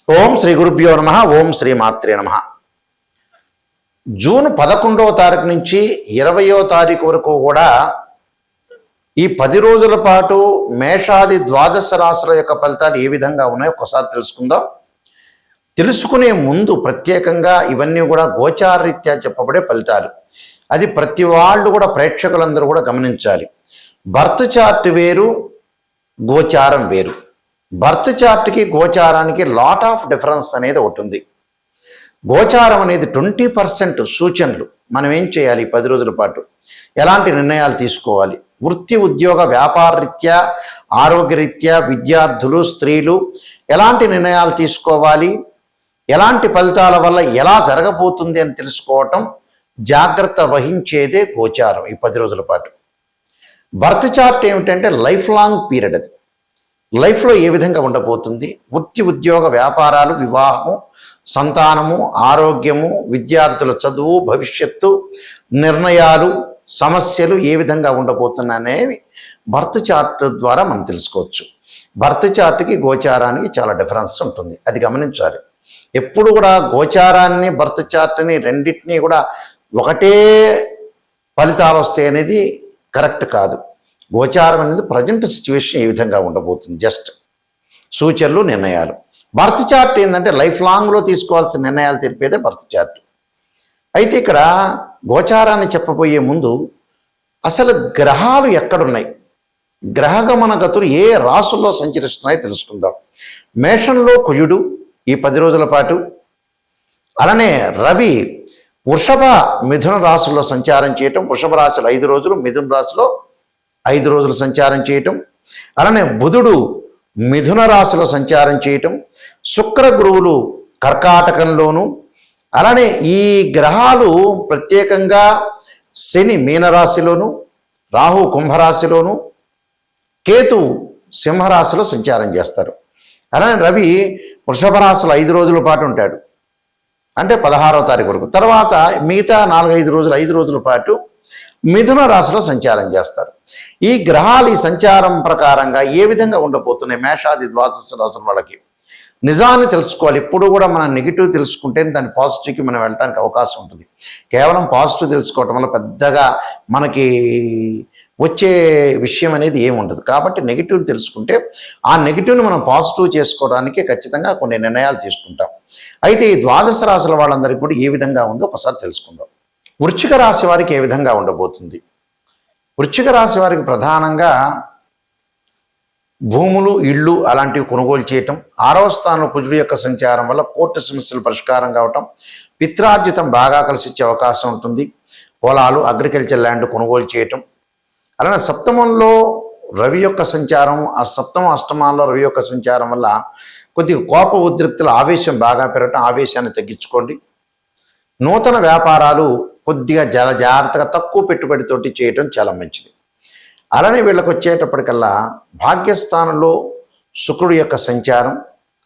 ఓం శ్రీ గురుభ్యో నమ. ఓం శ్రీ మాత్రే నమ. జూన్ 11వ తారీఖు నుంచి 20వ తారీఖు వరకు కూడా ఈ 10 రోజుల పాటు మేషాది ద్వాదశ రాశుల యొక్క ఫలితాలు ఏ విధంగా ఉన్నాయో ఒకసారి తెలుసుకుందాం. తెలుసుకునే ముందు ప్రత్యేకంగా ఇవన్నీ కూడా గోచారరీత్యా చెప్పబడే ఫలితాలు. అది ప్రతి వాళ్ళు కూడా ప్రేక్షకులందరూ కూడా గమనించాలి. బర్త్ చార్ట్ వేరు, గోచారం వేరు. బర్త్ చార్ట్కి గోచారానికి లాట్ ఆఫ్ డిఫరెన్స్ అనేది ఒకటి ఉంది. గోచారం అనేది 20% సూచనలు. మనం ఏం చేయాలి 10 రోజుల పాటు, ఎలాంటి నిర్ణయాలు తీసుకోవాలి, వృత్తి ఉద్యోగ వ్యాపార రీత్యా, ఆరోగ్యరీత్యా, విద్యార్థులు, స్త్రీలు ఎలాంటి నిర్ణయాలు తీసుకోవాలి, ఎలాంటి ఫలితాల వల్ల ఎలా జరగబోతుంది అని తెలుసుకోవటం, జాగ్రత్త వహించేదే గోచారం ఈ 10 రోజుల పాటు. బర్త్ చార్ట్ ఏమిటంటే లైఫ్ లాంగ్ పీరియడ్. అది లైఫ్లో ఏ విధంగా ఉండబోతుంది, వృత్తి ఉద్యోగ వ్యాపారాలు, వివాహము, సంతానము, ఆరోగ్యము, విద్యార్థుల చదువు, భవిష్యత్తు, నిర్ణయాలు, సమస్యలు ఏ విధంగా ఉండబోతున్నాయనేవి బర్త్ చార్ట్ ద్వారా మనం తెలుసుకోవచ్చు. బర్త్ చార్ట్కి గోచారానికి చాలా డిఫరెన్స్ ఉంటుంది, అది గమనించాలి. ఎప్పుడు కూడా గోచారాన్ని బర్త్ చార్ట్ని రెండింటినీ కూడా ఒకటే ఫలితాలు వస్తాయి అనేది కరెక్ట్ కాదు. గోచారం అనేది ప్రజెంట్ సిచ్యువేషన్ ఏ విధంగా ఉండబోతుంది, జస్ట్ సూచనలు, నిర్ణయాలు. బర్త్ చార్ట్ ఏంటంటే లైఫ్ లాంగ్లో తీసుకోవాల్సిన నిర్ణయాలు తెలిపేదే బర్త్ చార్ట్. అయితే ఇక్కడ గోచారాన్ని చెప్పబోయే ముందు అసలు గ్రహాలు ఎక్కడున్నాయి, గ్రహగమన గతులు ఏ రాసుల్లో సంచరిస్తున్నాయో తెలుసుకుందాం. మేషంలో కుజుడు ఈ 10 రోజుల పాటు, అలానే రవి వృషభ మిథున రాశుల్లో సంచారం చేయటం, వృషభ రాశులు 5 రోజులు, మిథున రాశిలో 5 రోజులు సంచారం చేయటం, అలానే బుధుడు మిథున రాశిలో సంచారం చేయటం, శుక్ర గురువులు కర్కాటకంలోను, అలానే ఈ గ్రహాలు ప్రత్యేకంగా శని మీనరాశిలోను, రాహు కుంభరాశిలోను, కేతు సింహరాశిలో సంచారం చేస్తారు. అలానే రవి వృషభ రాశిలో 5 రోజుల పాటు ఉంటాడు, అంటే 16వ తారీఖు వరకు. తర్వాత మిగతా 4-5 రోజులు, 5 రోజుల పాటు మిథున రాశిలో సంచారం చేస్తారు. ఈ గ్రహాలు ఈ సంచారం ప్రకారంగా ఏ విధంగా ఉండబోతున్నాయి మేషాది ద్వాదశ రాశుల వాళ్ళకి నిజాన్ని తెలుసుకోవాలి. ఎప్పుడు కూడా మనం నెగిటివ్ తెలుసుకుంటే దాని పాజిటివ్కి మనం వెళ్ళడానికి అవకాశం ఉంటుంది. కేవలం పాజిటివ్ తెలుసుకోవటం వల్ల పెద్దగా మనకి వచ్చే విషయం అనేది ఏమి ఉండదు. కాబట్టి నెగిటివ్ తెలుసుకుంటే ఆ నెగిటివ్ని మనం పాజిటివ్ చేసుకోవడానికి ఖచ్చితంగా కొన్ని నిర్ణయాలు తీసుకుంటాం. అయితే ఈ ద్వాదశ రాశుల వాళ్ళందరికీ కూడా ఏ విధంగా ఉందో ఒకసారి తెలుసుకుందాం. వృశ్చిక రాశి వారికి ఏ విధంగా ఉండబోతుంది. వృశ్చిక రాశి వారికి ప్రధానంగా భూములు, ఇళ్ళు అలాంటివి కొనుగోలు చేయటం, 6వ స్థానంలో కుజుడు యొక్క సంచారం వల్ల కోర్టు సమస్యలు పరిష్కారం కావటం, పిత్రార్జితం బాగా కలిసి ఇచ్చే అవకాశం ఉంటుంది. పొలాలు, అగ్రికల్చర్ ల్యాండ్ కొనుగోలు చేయటం, అలానే సప్తమంలో రవి యొక్క సంచారం, ఆ సప్తమ అష్టమాల్లో రవి యొక్క సంచారం వల్ల కొద్దిగా కోప ఉద్రిక్తుల ఆవేశం బాగా పెరగటం, ఆవేశాన్ని తగ్గించుకోండి. నూతన వ్యాపారాలు కొద్దిగా జాగ్రత్తగా తక్కువ పెట్టుబడితోటి చేయటం చాలా మంచిది. అలానే వీళ్ళకి వచ్చేటప్పటికల్లా భాగ్యస్థానంలో శుక్రుడు యొక్క సంచారం,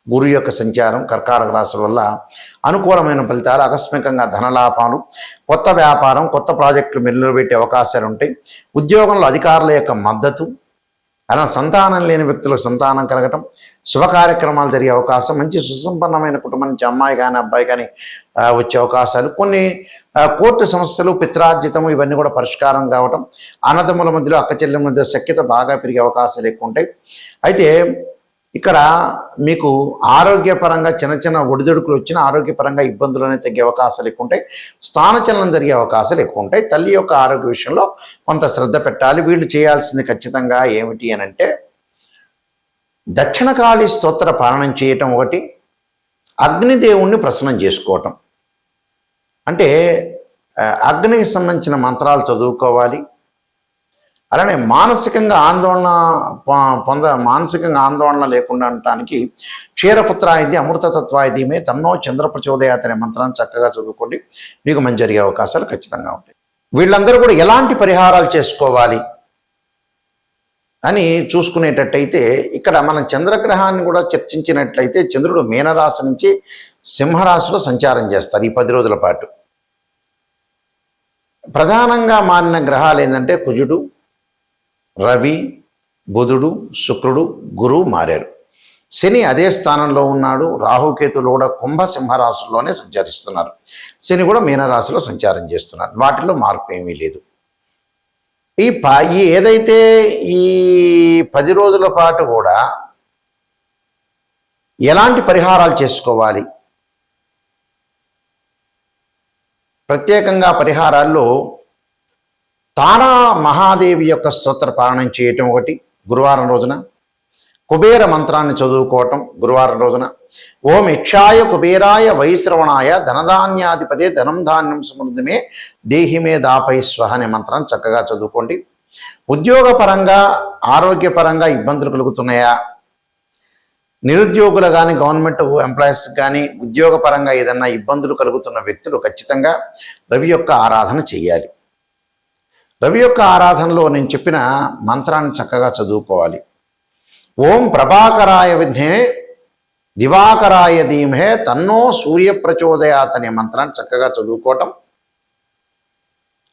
గురు యొక్క సంచారం కర్కాటక రాశి వల్ల అనుకూలమైన ఫలితాలు, ఆకస్మికంగా ధనలాభాలు, కొత్త వ్యాపారం, కొత్త ప్రాజెక్టులు నిలబెట్టే అవకాశాలు ఉంటాయి. ఉద్యోగంలో అధికారుల యొక్క మద్దతు, అలా సంతానం లేని వ్యక్తులకు సంతానం కలగటం, శుభ కార్యక్రమాలు జరిగే అవకాశం, మంచి సుసంపన్నమైన కుటుంబం నుంచి అమ్మాయి కానీ అబ్బాయి కానీ వచ్చే అవకాశాలు, కొన్ని కోర్టు సమస్యలు, పిత్రార్జితము ఇవన్నీ కూడా పరిష్కారం కావటం, అన్నదమ్ముల మధ్యలో అక్క చెల్లెల మధ్య సఖ్యత బాగా పెరిగే అవకాశాలు ఎక్కువ ఉంటాయి. అయితే ఇక్కడ మీకు ఆరోగ్యపరంగా చిన్న చిన్న ఒడిదుడుకులు వచ్చినా ఆరోగ్యపరంగా ఇబ్బందులు అనేవి తగ్గే అవకాశాలు ఎక్కువ ఉంటాయి. స్థానచలనం జరిగే అవకాశాలు ఎక్కువ ఉంటాయి. తల్లి యొక్క ఆరోగ్య విషయంలో కొంత శ్రద్ధ పెట్టాలి. వీళ్ళు చేయాల్సింది ఖచ్చితంగా ఏమిటి అని అంటే దక్షిణకాళి స్తోత్ర పాలనం చేయటం ఒకటి, అగ్నిదేవుణ్ణి ప్రసన్నం చేసుకోవటం. అంటే అగ్నికి సంబంధించిన మంత్రాలు చదువుకోవాలి. అలానే మానసికంగా ఆందోళన లేకుండా ఉండటానికి క్షీరపుత్రాయిది అమృతతత్వాయిదీమే తన్నో చంద్ర ప్రచోదయాత్ అనే మంత్రాన్ని చక్కగా చదువుకోండి, మీకు మంచి జరిగే అవకాశాలు ఖచ్చితంగా ఉంటాయి. వీళ్ళందరూ కూడా ఎలాంటి పరిహారాలు చేసుకోవాలి అని చూసుకునేటట్టయితే ఇక్కడ మనం చంద్రగ్రహాన్ని కూడా చర్చించినట్లయితే చంద్రుడు మీనరాశి నుంచి సింహరాశిలో సంచారం చేస్తారు ఈ 10 రోజుల పాటు. ప్రధానంగా మారిన గ్రహాలు ఏంటంటే కుజుడు, రవి, బుధుడు, శుక్రుడు, గురువు మారారు. శని అదే స్థానంలో ఉన్నాడు. రాహుకేతులు కూడా కుంభ సింహరాశుల్లోనే సంచరిస్తున్నారు. శని కూడా మీనరాశిలో సంచారం చేస్తున్నారు. వాటిలో మార్పు ఏమీ లేదు. ఈ ఏదైతే ఈ 10 రోజుల పాటు కూడా ఎలాంటి పరిహారాలు చేసుకోవాలి, ప్రత్యేకంగా పరిహారాల్లో తారా మహాదేవి యొక్క స్తోత్ర పారాయణం చేయటం ఒకటి గురువారం రోజున, కుబేర మంత్రాన్ని చదువుకోవటం గురువారం రోజున, ఓం యక్షాయ కుబేరాయ వైశ్రవణాయ ధనధాన్యాధిపతే ధనం ధాన్యం సమృద్ధిమే దేహిమే దాపై స్వహ అనే మంత్రాన్ని చక్కగా చదువుకోండి. ఉద్యోగపరంగా ఆరోగ్యపరంగా ఇబ్బందులు కలుగుతున్నాయా, నిరుద్యోగులు కానీ గవర్నమెంట్ ఎంప్లాయీస్ కానీ ఉద్యోగపరంగా ఏదన్నా ఇబ్బందులు కలుగుతున్న వ్యక్తులు ఖచ్చితంగా రవి యొక్క ఆరాధన చేయాలి. రవి యొక్క ఆరాధనలో నేను చెప్పిన మంత్రాన్ని చక్కగా చదువుకోవాలి. ఓం ప్రభాకరాయ విద్మహే దివాకరాయ ధీమహే తన్నో సూర్య ప్రచోదయాత్ అనే మంత్రాన్ని చక్కగా చదువుకోవటం.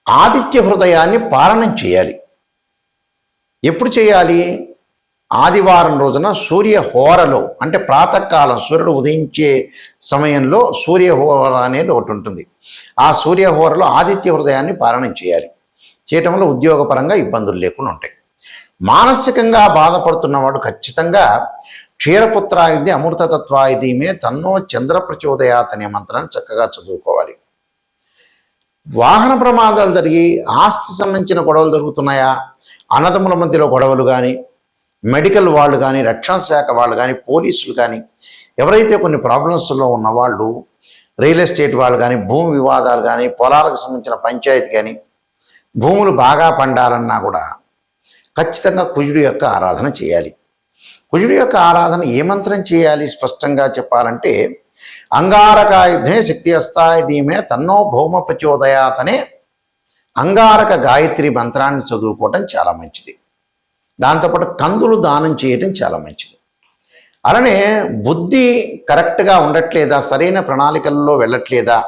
ఆదిత్య హృదయాన్ని పారణం చేయాలి. ఎప్పుడు చేయాలి? ఆదివారం రోజున సూర్యహోరలో, అంటే ప్రాతకాలం సూర్యుడు ఉదయించే సమయంలో సూర్యహోర అనేది ఒకటి ఉంటుంది. ఆ సూర్యహోరలో ఆదిత్య హృదయాన్ని పారణం చేయాలి. చేయటంలో ఉద్యోగపరంగా ఇబ్బందులు లేకుండా ఉంటాయి. మానసికంగా బాధపడుతున్నవాడు ఖచ్చితంగా క్షీరపుత్రాయుధి అమృతతత్వాయుధీమే తన్నో చంద్ర ప్రచోదయాత్ అనే మంత్రాన్ని చక్కగా చదువుకోవాలి. వాహన ప్రమాదాలు జరిగి ఆస్తి సంబంధించిన గొడవలు జరుగుతున్నాయా, అన్నదమ్ముల మధ్యలో గొడవలు కానీ, మెడికల్ వాళ్ళు కానీ, రక్షణ శాఖ వాళ్ళు కానీ, పోలీసులు కానీ, ఎవరైతే కొన్ని ప్రాబ్లమ్స్లో ఉన్న వాళ్ళు, రియల్ ఎస్టేట్ వాళ్ళు కానీ, భూమి వివాదాలు కానీ, పొలాలకు సంబంధించిన పంచాయతీ కానీ, భూములు బాగా పండాలన్నా కూడా ఖచ్చితంగా కుజుడి యొక్క ఆరాధన చేయాలి. కుజుడి యొక్క ఆరాధన ఏ మంత్రం చేయాలి స్పష్టంగా చెప్పాలంటే అంగారకాయుధే శక్తి అస్తాయ ధీమే తన్నో భౌమ ప్రచోదయాత్ అనే అంగారక గాయత్రి మంత్రాన్ని చదువుకోవటం చాలా మంచిది. దాంతోపాటు కందులు దానం చేయటం చాలా మంచిది. అలానే బుద్ధి కరెక్ట్గా ఉండట్లేదా, సరైన ప్రణాళికల్లో వెళ్ళట్లేదా,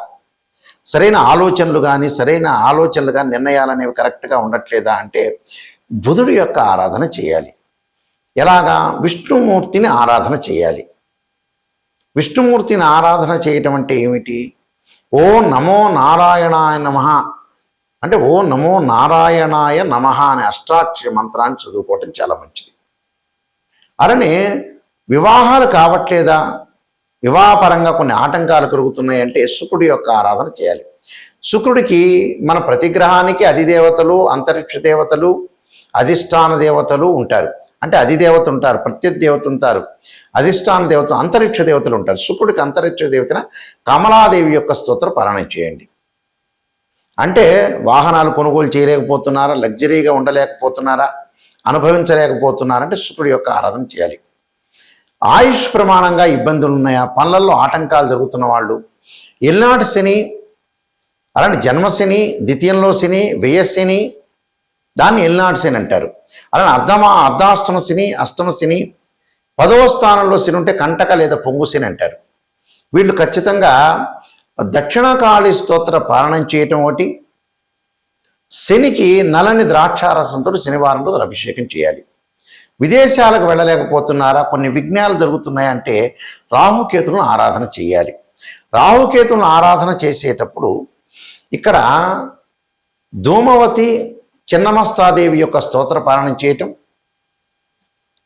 సరైన ఆలోచనలు కానీ నిర్ణయాలు అనేవి కరెక్ట్గా ఉండట్లేదా అంటే బుధుడి యొక్క ఆరాధన చేయాలి. ఎలాగా? విష్ణుమూర్తిని ఆరాధన చేయాలి. విష్ణుమూర్తిని ఆరాధన చేయటం అంటే ఏమిటి? ఓ నమో నారాయణాయ నమః అంటే ఓ నమో నారాయణాయ నమః అనే అష్టాక్షరి మంత్రాన్ని చదువుకోవటం చాలా మంచిది. అలానే వివాహాలు కావట్లేదా, వివాహపరంగా కొన్ని ఆటంకాలు కలుగుతున్నాయంటే శుక్రుడి యొక్క ఆరాధన చేయాలి. శుక్రుడికి మన ప్రతి గ్రహానికి అధిదేవతలు, అంతరిక్ష దేవతలు, అధిష్టాన దేవతలు ఉంటారు. అంటే అధిదేవత ఉంటారు, ప్రత్యుదేవత ఉంటారు, అధిష్టాన దేవత, అంతరిక్ష దేవతలు ఉంటారు. శుక్రుడికి అంతరిక్ష దేవతన కమలాదేవి యొక్క స్తోత్ర పారాయణం చేయండి. అంటే వాహనాలు కొనుగోలు చేయలేకపోతున్నారా, లగ్జరీగా ఉండలేకపోతున్నారా, అనుభవించలేకపోతున్నారంటే శుక్రుడి యొక్క ఆరాధన చేయాలి. ఆయుష్ ప్రమాణంగా ఇబ్బందులు ఉన్నాయా, పనులలో ఆటంకాలు జరుగుతున్న వాళ్ళు, ఎల్నాటి శని, అలాంటి జన్మశని, ద్వితీయంలో శని, వ్యయశని, దాన్ని ఎల్నాటి శని అంటారు. అలానే అర్ధాష్టమ శని, అష్టమ శని, 10వ స్థానంలో శని ఉంటే కంటక లేదా పొంగు శని అంటారు. వీళ్ళు ఖచ్చితంగా దక్షిణకాళి స్తోత్ర పారాయణం చేయటం ఒకటి, శనికి నలని ద్రాక్షారసంతో శనివారం రోజు అభిషేకం చేయాలి. విదేశాలకు వెళ్ళలేకపోతున్నారా, కొన్ని విఘ్నాలు జరుగుతున్నాయంటే రాహుకేతులను ఆరాధన చేయాలి. రాహుకేతులను ఆరాధన చేసేటప్పుడు ఇక్కడ ధూమవతి చిన్నమస్తాదేవి యొక్క స్తోత్ర పారాయణం చేయటం,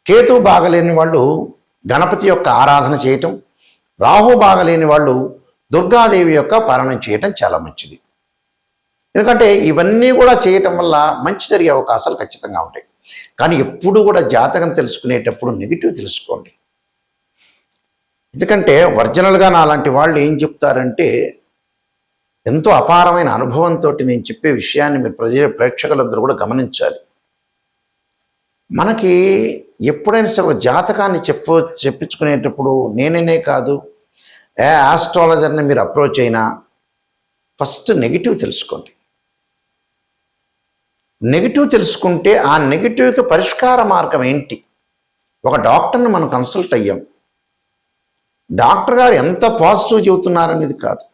కేతు బాగలేని వాళ్ళు గణపతి యొక్క ఆరాధన చేయటం, రాహు బాగలేని వాళ్ళు దుర్గాదేవి యొక్క పారాయణం చేయటం చాలా మంచిది. ఎందుకంటే ఇవన్నీ కూడా చేయటం వల్ల మంచి జరిగే అవకాశాలు ఖచ్చితంగా ఉంటాయి. కానీ ఎప్పుడు కూడా జాతకం తెలుసుకునేటప్పుడు నెగిటివ్ తెలుసుకోండి. ఎందుకంటే ఒరిజినల్గా నాలాంటి వాళ్ళు ఏం చెప్తారంటే ఎంతో అపారమైన అనుభవంతో నేను చెప్పే విషయాన్ని మీరు ప్రేక్షకులందరూ కూడా గమనించాలి. మనకి ఎప్పుడైనా సరే జాతకాన్ని చెప్పించుకునేటప్పుడు నేనే కాదు, ఆస్ట్రాలజర్ని మీరు అప్రోచ్ అయినా ఫస్ట్ నెగిటివ్ తెలుసుకోండి. నెగిటివ్ తెలుసుకుంటే ఆ నెగిటివ్కి పరిష్కార మార్గం ఏంటి? ఒక డాక్టర్ని మనం కన్సల్ట్ అయ్యాం, డాక్టర్ గారు ఎంత పాజిటివ్ చెబుతున్నారనేది కాదు,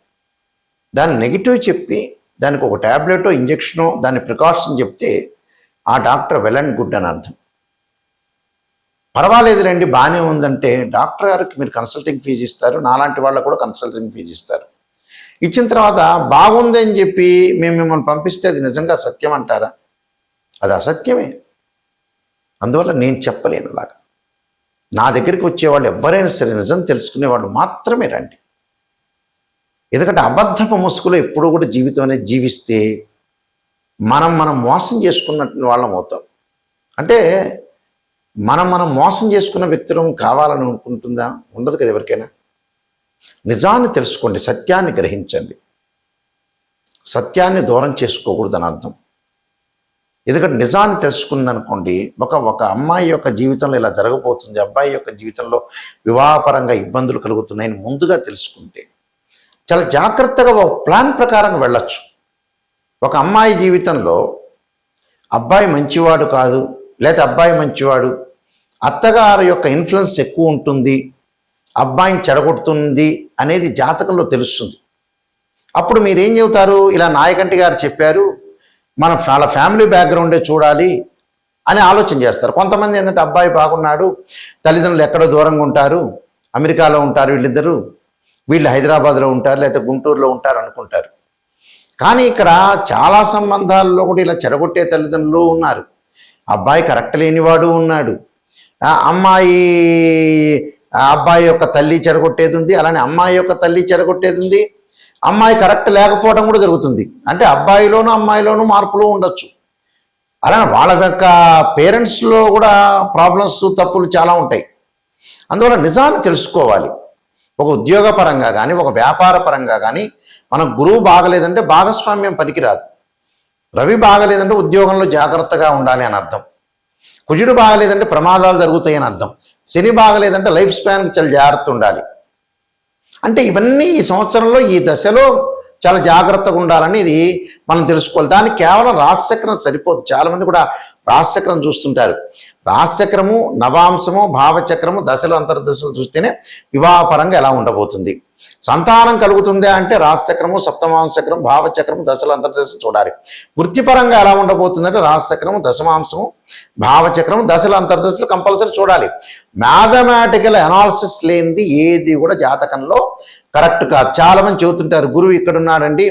దాన్ని నెగిటివ్ చెప్పి దానికి ఒక ట్యాబ్లెటో ఇంజెక్షనో దాని ప్రికాషన్ చెప్తే ఆ డాక్టర్ వెల్ అండ్ గుడ్ అని అర్థం. పర్వాలేదులేండి బాగానే ఉందంటే డాక్టర్ గారికి మీరు కన్సల్టింగ్ ఫీజు ఇస్తారు, నాలాంటి వాళ్ళకు కూడా కన్సల్టింగ్ ఫీజు ఇస్తారు. ఇచ్చిన తర్వాత బాగుంది అని చెప్పి మేము మిమ్మల్ని పంపిస్తే అది నిజంగా సత్యం అంటారా? అది అసత్యమే. అందువల్ల నేను చెప్పలేను అలాగా. నా దగ్గరికి వచ్చేవాళ్ళు ఎవరైనా సరే నిజం తెలుసుకునేవాళ్ళు మాత్రమే రండి. ఎందుకంటే అబద్ధపు ముసుగులో ఎప్పుడూ కూడా జీవితం అనేది జీవిస్తే మనం మోసం చేసుకున్న వాళ్ళం అవుతాం. అంటే మనం మోసం చేసుకున్న వ్యక్తులం కావాలని అనుకుంటుందా? ఉండదు కదా ఎవరికైనా. నిజాన్ని తెలుసుకోండి, సత్యాన్ని గ్రహించండి. సత్యాన్ని దూరం చేసుకోకూడదని అర్థం. ఎందుకంటే నిజాన్ని తెలుసుకుందనుకోండి, ఒక అమ్మాయి యొక్క జీవితంలో ఇలా జరగబోతుంది, అబ్బాయి యొక్క జీవితంలో వివాహపరంగా ఇబ్బందులు కలుగుతున్నాయని ముందుగా తెలుసుకుంటే చాలా జాగ్రత్తగా ఒక ప్లాన్ ప్రకారం వెళ్ళొచ్చు. ఒక అమ్మాయి జీవితంలో అబ్బాయి మంచివాడు కాదు, లేదా అబ్బాయి మంచివాడు, అత్తగారి యొక్క ఇన్ఫ్లుయెన్స్ ఎక్కువ ఉంటుంది, అబ్బాయిని చెడగొడుతుంది అనేది జాతకంలో తెలుస్తుంది. అప్పుడు మీరేం చెబుతారు? ఇలా నాయకంటి గారు చెప్పారు, మనం చాలా ఫ్యామిలీ బ్యాక్గ్రౌండే చూడాలి అని ఆలోచన చేస్తారు. కొంతమంది ఏంటంటే అబ్బాయి బాగున్నాడు, తల్లిదండ్రులు ఎక్కడో దూరంగా ఉంటారు, అమెరికాలో ఉంటారు వీళ్ళిద్దరూ, వీళ్ళు హైదరాబాద్లో ఉంటారు లేదా గుంటూరులో ఉంటారు అనుకుంటారు. కానీ ఇక్కడ చాలా సంబంధాల్లో కూడా ఇలా చెడగొట్టే తల్లిదండ్రులు ఉన్నారు. అబ్బాయి కరెక్ట్ లేనివాడు ఉన్నాడు, అబ్బాయి యొక్క తల్లి చెడగొట్టేది ఉంది, అలానే అమ్మాయి యొక్క తల్లి చెడగొట్టేది ఉంది, అమ్మాయి కరెక్ట్ లేకపోవడం కూడా జరుగుతుంది. అంటే అబ్బాయిలోనూ అమ్మాయిలోనూ మార్పులు ఉండొచ్చు. అలానే వాళ్ళ యొక్క పేరెంట్స్లో కూడా ప్రాబ్లమ్స్ తప్పులు చాలా ఉంటాయి. అందువల్ల నిజాన్ని తెలుసుకోవాలి. ఒక ఉద్యోగపరంగా కానీ ఒక వ్యాపార పరంగా కానీ మన గురువు బాగలేదంటే భాగస్వామ్యం పనికిరాదు. రవి బాగలేదంటే ఉద్యోగంలో జాగ్రత్తగా ఉండాలి అని అర్థం. కుజుడు బాగలేదంటే ప్రమాదాలు జరుగుతాయి అని అర్థం. శని బాగలేదంటే లైఫ్ స్పాన్కి చాలా జాగ్రత్త ఉండాలి. అంటే ఇవన్నీ ఈ సంవత్సరంలో ఈ దశలో చాలా జాగ్రత్తగా ఉండాలని ఇది మనం తెలుసుకోవాలి. దానికి కేవలం రాశిచక్రం సరిపోదు. చాలామంది కూడా రాశిచక్రం చూస్తుంటారు. రాశిచక్రము, నవాంశము, భావచక్రము, దశలు అంతర్దశలు చూస్తేనే వివాహపరంగా ఎలా ఉండబోతుంది, సంతానం కలుగుతుందా అంటే రాశిచక్రము, సప్తమాంశచక్రం, భావచక్రము, దశలు అంతర్దశలు చూడాలి. వృత్తిపరంగా ఎలా ఉండబోతుందంటే రాశిచక్రము, దశమాంశము, భావచక్రము, దశలు అంతర్దశలు కంపల్సరీ చూడాలి. మ్యాథమెటికల్ అనాలిసిస్ లేనిది ఏది కూడా జాతకంలో కరెక్ట్ కాదు. చాలామంది చెబుతుంటారు గురువు ఇక్కడ ఉన్నాడండి,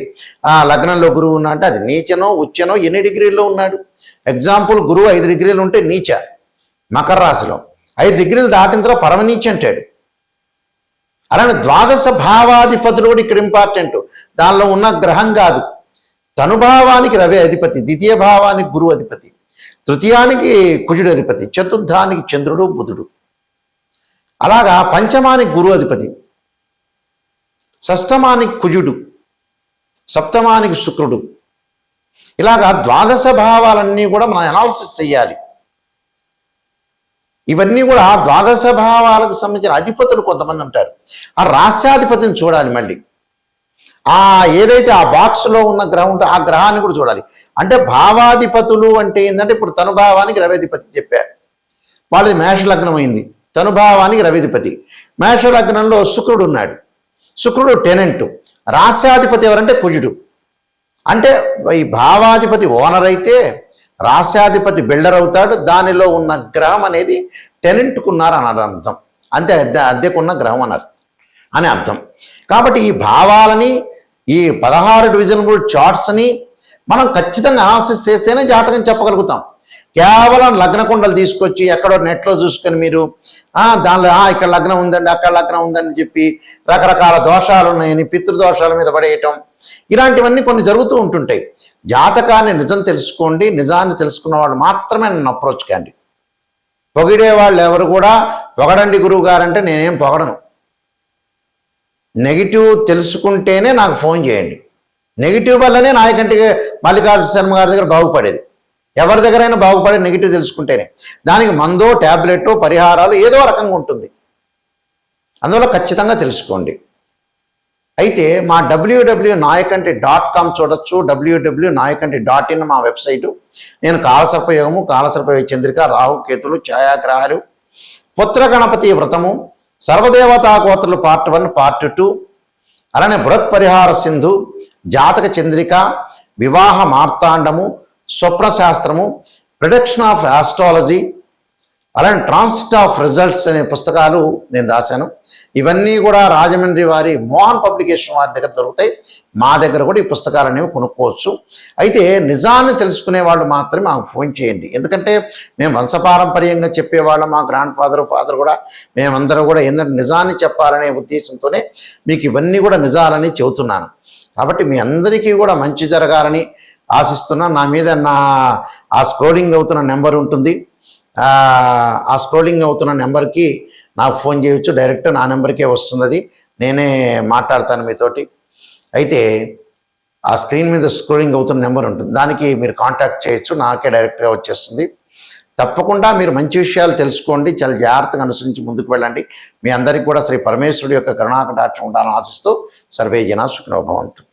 లగ్నంలో గురువు ఉన్నా అంటే అది నీచనో ఉచ్చనో ఎన్ని డిగ్రీల్లో ఉన్నాడు. ఎగ్జాంపుల్, గురువు 5 డిగ్రీలు ఉంటే నీచ మకర రాశిలో, 5 డిగ్రీలు దాటిన తర్వాత పరమనీచ అంటాడు. అలానే ద్వాదశ భావాధిపతులు కూడా ఇక్కడ ఇంపార్టెంట్. దానిలో ఉన్న గ్రహం కాదు. తనుభావానికి రవి అధిపతి, ద్వితీయ భావానికి గురువు అధిపతి, తృతీయానికి కుజుడు అధిపతి, చతుర్థానికి చంద్రుడు బుధుడు, అలాగా పంచమానికి గురువు అధిపతి, షష్టమానికి కుజుడు, సప్తమానికి శుక్రుడు. ఇలాగా ద్వాదశ భావాలన్నీ కూడా మనం అనాలిసిస్ చేయాలి. ఇవన్నీ కూడా ద్వాదశ భావాలకు సంబంధించిన అధిపతులు కొంతమంది ఉంటారు. ఆ రాశ్యాధిపతిని చూడాలి. మళ్ళీ ఏదైతే ఆ బాక్స్లో ఉన్న గ్రహం ఉంటే ఆ గ్రహాన్ని కూడా చూడాలి. అంటే భావాధిపతులు అంటే ఏంటంటే ఇప్పుడు తనుభావానికి రవిధిపతి చెప్పారు, వాళ్ళది మేషలగ్నం అయింది. తనుభావానికి రవిధిపతి, మేషలగ్నంలో శుక్రుడు ఉన్నాడు. శుక్రుడు టెనెంట్. రాశ్యాధిపతి ఎవరంటే కుజుడు. అంటే ఈ భావాధిపతి ఓనర్ అయితే రాశ్యాధిపతి బిల్డర్ అవుతాడు. దానిలో ఉన్న గ్రహం అనేది టెనెంట్కున్నారు అని అర్థం. అంతే, అద్దెకున్న గ్రహం అని అర్థం. కాబట్టి ఈ భావాలని, ఈ 16 డివిజనబుల్ చార్ట్స్ని మనం ఖచ్చితంగా అనాలిసిస్ చేస్తేనే జాతకం చెప్పగలుగుతాం. కేవలం లగ్న కుండలు తీసుకొచ్చి ఎక్కడో నెట్లో చూసుకొని మీరు దానిలో ఇక్కడ లగ్నం ఉందండి, అక్కడ లగ్నం ఉందని చెప్పి రకరకాల దోషాలు ఉన్నాయని పితృదోషాల మీద పడేయటం, ఇలాంటివన్నీ కొన్ని జరుగుతూ ఉంటుంటాయి. జాతకాన్ని నిజం తెలుసుకోండి. నిజాన్ని తెలుసుకున్న వాళ్ళు మాత్రమే నన్ను అప్రోచ్ కండి. పొగిడే వాళ్ళు ఎవరు కూడా పొగడండి గురువు గారంటే నేనేం పొగడను. నెగిటివ్ తెలుసుకుంటేనే నాకు ఫోన్ చేయండి. నెగిటివ్ వల్లనే నాయకంటి మల్లికార్జున శర్మ గారి దగ్గర బాగుపడేది. ఎవరి దగ్గరైనా బాగుపడే నెగిటివ్ తెలుసుకుంటేనే. దానికి మందో, ట్యాబ్లెట్, పరిహారాలు ఏదో రకంగా ఉంటుంది. అందువల్ల ఖచ్చితంగా తెలుసుకోండి. అయితే మా www.nayakanti.com చూడొచ్చు, www.nayakanti.in మా వెబ్సైటు. నేను కాలసర్పయోగము, కాలసర్పయోగ చంద్రిక, రాహు కేతులు, ఛాయాగ్రహాలు, పుత్ర గణపతి వ్రతము, సర్వదేవతా గోత్రులు పార్ట్ 1, పార్ట్ 2, అలానే బృహత్ పరిహార సింధు, జాతక చంద్రిక, వివాహ మార్తాండము, స్వప్న శాస్త్రము, ప్రిడిక్షన్ ఆఫ్ ఆస్ట్రాలజీ, అలానే ట్రాన్సిట్ ఆఫ్ రిజల్ట్స్ అనే పుస్తకాలు నేను రాశాను. ఇవన్నీ కూడా రాజమండ్రి వారి మోహన్ పబ్లికేషన్ వారి దగ్గర దొరుకుతాయి. మా దగ్గర కూడా ఈ పుస్తకాలు అనేవి కొనుక్కోవచ్చు. అయితే నిజాన్ని తెలుసుకునే వాళ్ళు మాత్రమే మాకు ఫోన్ చేయండి. ఎందుకంటే మేము వంశపారంపర్యంగా చెప్పేవాళ్ళం, మా గ్రాండ్ ఫాదర్ కూడా, మేమందరూ కూడా ఏంటంటే నిజాన్ని చెప్పాలనే ఉద్దేశంతోనే మీకు ఇవన్నీ కూడా నిజాలని చెబుతున్నాను. కాబట్టి మీ అందరికీ కూడా మంచి జరగాలని ఆశిస్తున్నా. నా మీద ఆ స్క్రోలింగ్ అవుతున్న నెంబర్ ఉంటుంది. ఆ స్క్రోలింగ్ అవుతున్న నెంబర్కి నాకు ఫోన్ చేయవచ్చు. డైరెక్ట్ నా నెంబర్కే వస్తుంది. నేనే మాట్లాడతాను మీతోటి. అయితే ఆ స్క్రీన్ మీద స్క్రోలింగ్ అవుతున్న నెంబర్ ఉంటుంది, దానికి మీరు కాంటాక్ట్ చేయొచ్చు. నాకే డైరెక్ట్గా వచ్చేస్తుంది. తప్పకుండా మీరు మంచి విషయాలు తెలుసుకోండి. చాలా జాగ్రత్తగా అనుసరించి ముందుకు వెళ్ళండి. మీ అందరికీ కూడా శ్రీ పరమేశ్వరుడి యొక్క కరుణాకటాక్షం ఉండాలని ఆశిస్తూ సర్వే జనా సుఖినో భవంతు.